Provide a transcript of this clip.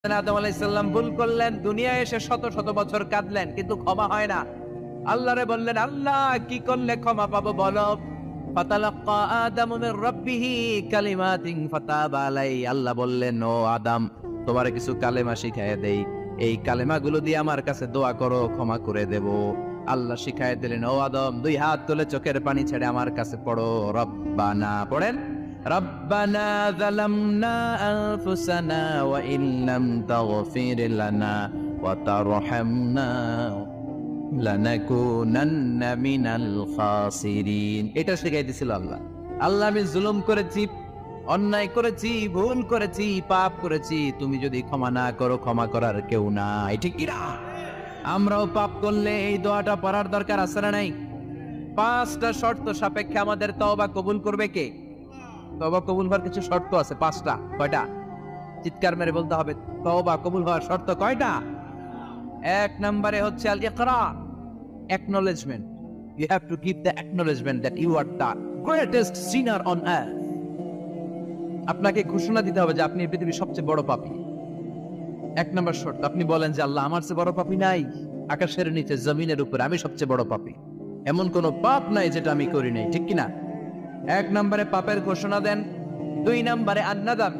আদম আলাইহিস সালাম ভুল করলেন, দুনিয়ায় এসে শত শত বছর কাঁদলেন, কিন্তু ক্ষমা হয় না। আল্লাহরে বললেন, আল্লাহ কি করলে ক্ষমা পাবো বলো। ফাতালাক্কা আদামু মির রাব্বিহি কালিমাতিন ফাতাবা আলাইহি। আল্লাহ বললেন, ও আদম, তোমারে কিছু কালেমা শিখাইয়া দেই, এই কালেমাগুলো দিয়ে আমার কাছে দোয়া করো, ক্ষমা করে দেব। আল্লাহ শিখাইয়া দিলেন, ও আদম, দুই হাত তুলে চোখের পানি ছেড়ে আমার কাছে পড়ো, রব্বানা পড়েন, রব্বানা যালামনা আনফুসানা ওয়া ইন লাম তাগফির লানা ওয়া তারহামনা লানাকুনান্না মিনাল খাসিরিন। এটা শিখাই দিয়েছিল আল্লাহ। আল্লাহ, আমি জুলুম করেছি, অন্যায় করেছি, ভুল করেছি, পাপ করেছি, তুমি যদি ক্ষমা না করো, ক্ষমা করার কেউ নাই, ঠিক কি না? আমরাও পাপ করলে এই দোয়াটা পড়ার দরকার আছে না নাই? পাঁচটা শর্ত সাপেক্ষে আমাদের তওবা কবুল করবে কে? তওবা কবুল হওয়ার কিছু শর্ত আছে, পাঁচটা। কয়টা? চিৎকার মেরে বলতে হবে, তওবা কবুল হওয়ার শর্ত কয়টা? এক নম্বরে হচ্ছে আল ইকরা, acknowledgement. You have to give the acknowledgement that you are the greatest sinner on earth. আপনাকে ঘোষণা দিতে হবে যে আপনি এই পৃথিবীর সবচেয়ে বড় পাপী। এক নম্বর শর্ত, আপনি বলেন যে আল্লাহ, আমার চেয়ে বড় পাপী নাই, আকাশের নিচে জমিনের উপরে আমি সবচেয়ে বড় পাপী, এমন কোন পাপ নাই যেটা আমি করি নাই, ঠিক কিনা? এক নম্বরে পাপের ঘোষণা দেন। দুই নম্বরে আন্নাদাম,